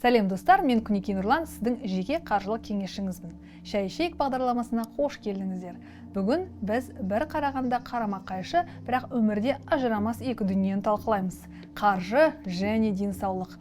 Сәлем достар, мен Күнекей Нұрлан, сіздің жеке қаржылық кеңесшіңізбін. Шай ішейік бағдарламасына қош келдіңіздер. Бүгін біз бір қарағанда қарама-қайшы, бірақ өмірде ажырамас екі дүниені талқылаймыз. Қаржы және денсаулық.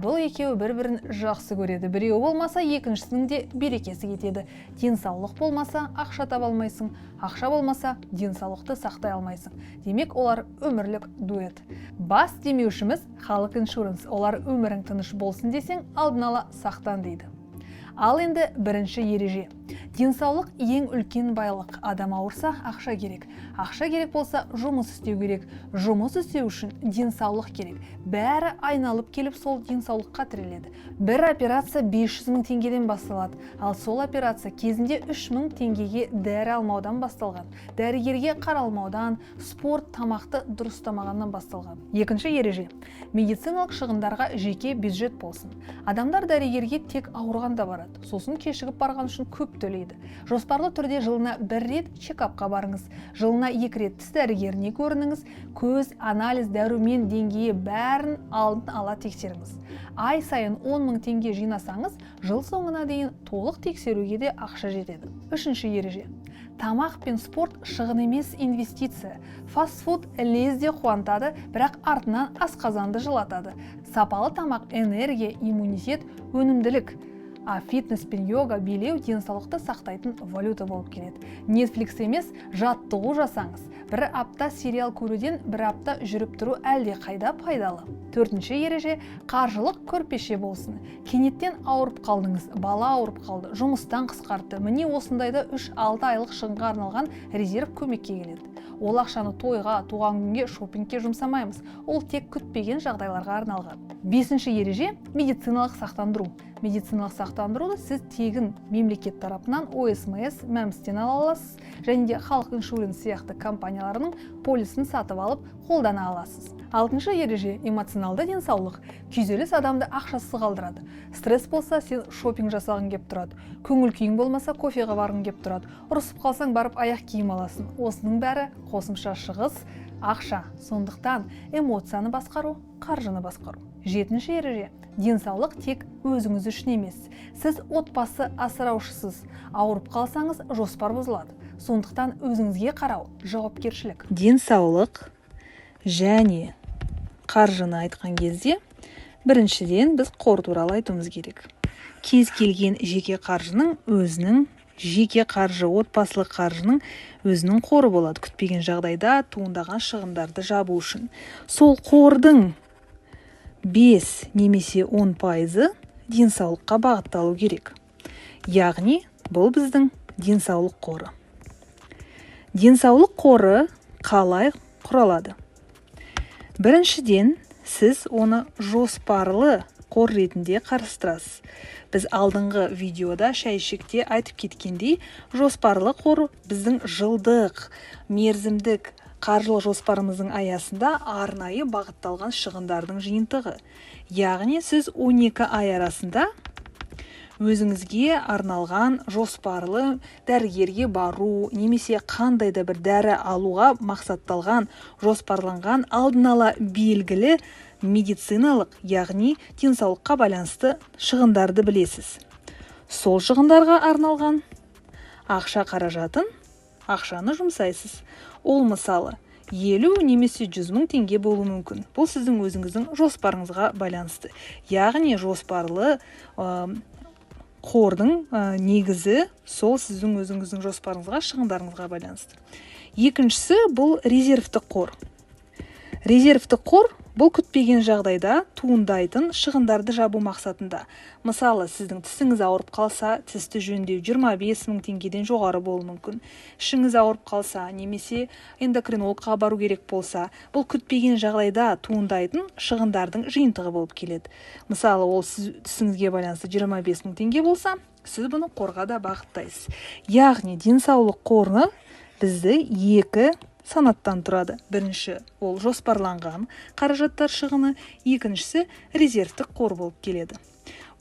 Бұл екеуі бір-бірін жақсы көреді. Біреуі болмаса, екіншісінің де берекесі кетеді. Денсаулық болмаса, ақша таба алмайсың. Ақша болмаса, денсаулықты сақтай алмайсың. Демек, олар өмірлік дуэт. Бас демеушіміз халық иншуранс. Олар өмірің тыныш болсын десең, алдын ала сақтан дейді. Ал енді бірінші ереже. Денсаулық ең үлкен байлық. Адам ауырса, ақша керек. Ақша керек болса, жұмыс істеу керек. Жұмыс істеу үшін денсаулық керек. Бәрі айналып келіп сол денсаулыққа тіреледі. Бір операция 500 мың теңгеден басталады. Ал сол операция кезінде 3 мың теңгеге дәрі алмаудан басталған. Дәрігерге қаралмаудан, спорт, тамақты дұрыстамағаннан басталған. Екінші ереже. Медициналық шығындарға жеке бюджет болсын. Адамдар дәрігерге тек ауырғанда барады. Сосын кешігіп барған үшін көп төлейді. Жоспарлы түрде жылына 1 рет чекапқа барыңыз. Жылына 2 рет тіс дәрігеріне көрініңіз. Көз, анализ, дәрумен деңгейі бәрін алдын ала тексеріңіз. Ай сайын 10 мың теңге жинасаңыз, жыл соңына дейін толық тексеруге де ақша жетеді. Үшінші ереже. Тамақ пен спорт шығын емес инвестиция. Фастфуд лезде қуантады, бірақ артынан асқазанды жылатады. Сапалы тамақ энергия, иммунитет, өнімділік. А фитнес пен йога, билеу денсаулықты сақтайтын валюта болып келеді. Netflix емес, жаттығу жасаңыз. Бір апта сериал көруден бір апта жүріп тұру әлде қайда пайдалы. Төртінші ереже, қаржылық көрпеше болсын. Кенеттен ауырып қалдыңыз, бала ауырып қалды, жұмыстан қысқартты. Міне осындайда 3-6 айлық шығынға арналған резерв көмекке келеді. Ол ақшаны тойға, туған күнге, шопингке жұмсамаймыз. Ол тек күтпеген жағдайларға арналған. Бесінші ереже, медициналық сақтандыру. Медициналық сақтандыруды сіз тегін мемлекет тарапынан ОСМС мәмістен ала аласыз, және де халық иншуранс сияқты компанияларының полисін сатып алып қолдана аласыз. Алтыншы ереже, эмоционалды денсаулық. Күйзеліс адамды ақшасыз қалдырады. Стресс болса, сен шопинг жасағың кеп тұрады. Көңіл күйің болмаса, кофеға барғың кеп тұрады. Ұрысып қалсаң, барып аяқ киім аласың. Осының бәрі қосымша шығыс, ақша. Сондықтан эмоцияны басқару, қаржыны басқару. Жетінші ереже. Денсаулық тек өзіңіз үшін емес. Сіз отбасы асыраушысыз. Ауырып қалсаңыз, жоспар бұзылады. Сондықтан өзіңізге қарау, жауапкершілік. Денсаулық және қаржыны айтқан кезде, біріншіден біз қор туралы айтуымыз керек. Кез келген жеке қаржының өзінің, жеке қаржы, отбасылық қаржының өзінің қоры болады. Күтпеген жағдайда туындаған шығындарды жабу үшін. Сол қордың 5 немесе 10% денсаулыққа бағытталу керек. Яғни, бұл біздің денсаулық қоры. Денсаулық қоры қалай құралады? Біріншіден, сіз оны жоспарлы қор ретінде қарастырасыз. Біз алдыңғы видеода шәйшікте айтып кеткендей, жоспарлы қор біздің жылдық, мерзімдік қаржылық жоспарымыздың аясында арнайы бағытталған шығындардың жиынтығы. Яғни, сіз 12 ай арасында өзіңізге арналған жоспарлы дәрігерге бару, немесе қандай да бір дәрі алуға мақсатталған, жоспарланған, алдын ала белгілі медициналық, яғни денсаулыққа байланысты шығындарды білесіз. Сол шығындарға арналған ақша қаражатын, ақшаны жұмсайсыз. Ол мысалы 50 немесе 100 мың теңге болуы мүмкін. Бұл сіздің өзіңіздің жоспарыңызға байланысты. Яғни жоспарлы қордың негізі сол сіздің өзіңіздің жоспарыңызға, шығындарыңызға байланысты. Екіншісі бұл резервтік қор. Резервтік қор бұл күтпеген жағдайда туындайтын шығындарды жабу мақсатында. Мысалы, сіздің тісіңіз ауырып қалса, тісті жөндеу 25 мың теңгеден жоғары болуы мүмкін. Ішіңіз ауырып қалса, немесе эндокринологқа бару керек болса, бұл күтпеген жағдайда туындайтын шығындардың жиынтығы болып келеді. Мысалы, ол тісіңізге байланысты 25 мың теңге болса, сіз бұны қорға да бағыттайсыз. Яғни, денсаулық қоры бізді 2 санаттан тұрады. Бірінші, ол жоспарланған қаражаттар шығыны, екіншісі резервтік қор болып келеді.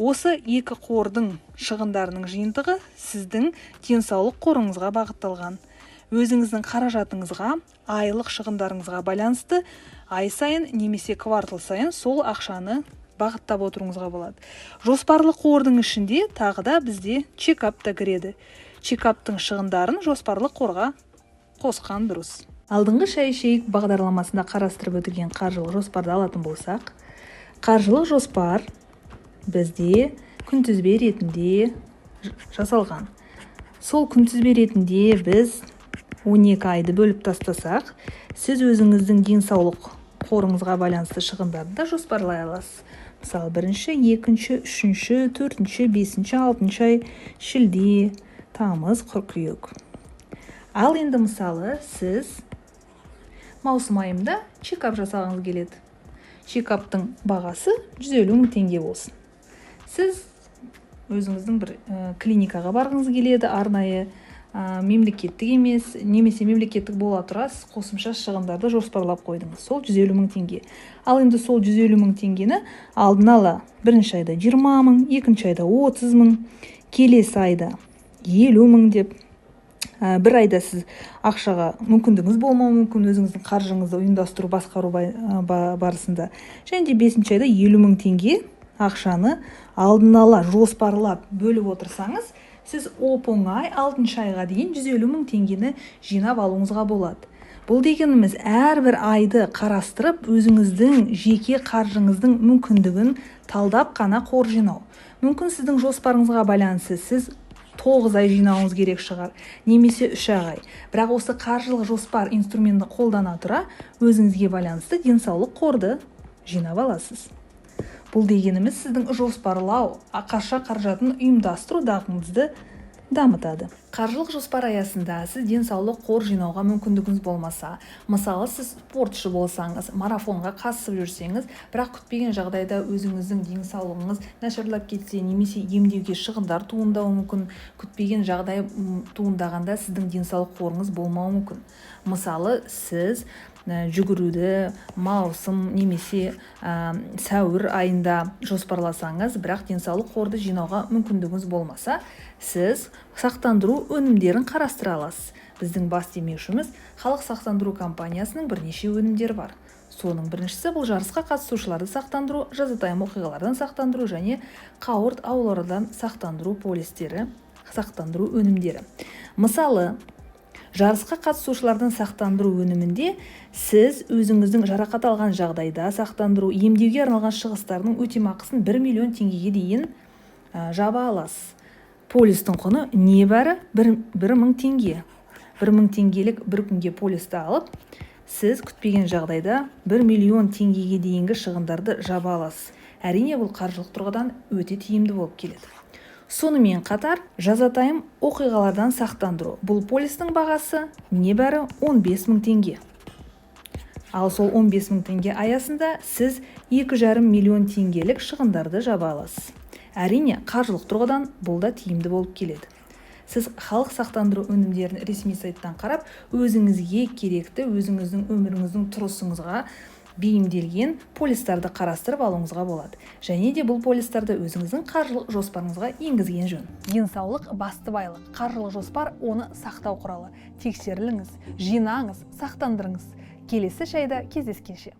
Осы 2 қордың шығындарының жиынтығы сіздің денсаулық қорыңызға бағытталған. Өзіңіздің қаражатыңызға, айлық шығындарыңызға байланысты ай сайын немесе квартал сайын сол ақшаны бағыттап отыруыңызға болады. Жоспарлы қордың ішінде тағы да бізде чекап та кіреді. Чекаптың шығындарын жоспарлы қорға қосқан дұрыс. Алдыңғы шәй-шейік бағдарламасында қарастырып өтілген қаржылық жоспарды алатын болсақ, қаржылық жоспар бізде күнтізбе ретінде жасалған. Сол күнтізбе ретінде біз 12 айды бөліп тастасақ, сіз өзіңіздің денсаулық қорыңызға байланысты шығындарды да жоспарлай аласыз. Мысалы, 1-ші, 2-ші, 3-ші, 4-ші, 5-ші, 6-ші ай, шілде, тамыз, қыркүйек. Ал енді мысалы, сіз маусым айында чекап жасағыңыз келеді. Чекаптың бағасы 150 000 теңге болсын. Сіз өзіңіздің бір клиникаға барғыңыз келеді, арнайы мемлекеттік емес, немесе мемлекеттік бола тұра сіз қосымша шығындарды жоспарлап қойдыңыз. Сол 150 000 теңге. Ал енді сол 150 000 теңгені алдын ала 1-ші айда 20 000, 2-ші айда 30 000, келесі айда 50 000 деп. Бір айда сіз ақшаға мүмкіндігіңіз болмауы мүмкін, өзіңіздің қаржыңызды ұйымдастыру, басқару барысында. Және де 5-ші айда 50 000 теңге ақшаны алдын ала жоспарлап бөліп отырсаңыз, сіз оп-оңай 6-ші айға дейін 150 000 теңгені жинап алуыңызға болады. Бұл дегеніміз әрбір айды қарастырып, өзіңіздің жеке қаржыңыздың мүмкіндігін талдап қана қор жинау. Мүмкін сіздің жоспарыңызға байланысты сіз 9 ай жинауыңыз керек шығар, немесе 3 ай. Бірақ осы қаржылық жоспар инструментті қолдана тұра, өзіңізге байланысты денсаулық қорды жинап аласыз. Бұл дегеніміз сіздің жоспарлау, ақша қаражатын ұйымдастыру дағдыңызды дамытады. Қаржылық жоспар аясында сіз денсаулық қор жинауға мүмкіндігіңіз болмаса, мысалы сіз спортшы болсаңыз, марафонға қатысып жүрсеңіз, бірақ күтпеген жағдайда өзіңіздің денсаулығыңыз нашарлап кетсе, немесе емдеуге шығындар туындауы мүмкін, күтпеген жағдай туындағанда сіздің денсаулық қорыңыз болмауы мүмкін. Мысалы, сіз жүгіруді маусым немесе сәуір айында жоспарласаңыз, бірақ денсаулық қорды жинауға мүмкіндігіңіз болмаса, сіз сақтандыру өнімдерін қарастыра аласыз. Біздің бас демеушіміз халық сақтандыру компаниясының бірнеше өнімдері бар. Соның біріншісі бұл жарысқа қатысушыларды сақтандыру, жазатайым оқиғалардан сақтандыру және қауырт аурулардан сақтандыру полистері, сақтандыру өнімдері. Мысалы, жарысқа қатысушылардың сақтандыру өнімінде сіз өзіңіздің жарақат алған жағдайда сақтандыру, емдеуге арналған шығыстардың өтемақысын 1 миллион теңгеге дейін жаба аласыз. Полистің құны небәрі 1000 теңге. 1000 теңгелік бір күнге полисті алып, сіз күтпеген жағдайда 1 миллион теңгеге дейінгі шығындарды жаба аласыз. Әрине бұл қаржылық тұрғыдан өте тиімді болып келеді. Сонымен қатар, жазатайым оқиғалардан сақтандыру. Бұл полистің бағасы небәрі 15 000 теңге. Ал сол 15 000 теңге аясында сіз 2,5 миллион теңгелік шығындарды жаба аласыз. Әрине, қаржылық тұрғыдан бұл да тиімді болып келеді. Сіз халық сақтандыру өнімдерін ресми сайттан қарап, өзіңізге керекті, өзіңіздің өміріңіздің тұрысыңызға бейімделген полистарды қарастырып алуыңызға болады. Және де бұл полистарды өзіңіздің қаржылық жоспарыңызға енгізген жөн. Денсаулық басты байлық. Қаржылық жоспар оны сақтау құралы. Тексеріліңіз, жинаңыз, сақтандырыңыз. Келесі шайда кездескенше.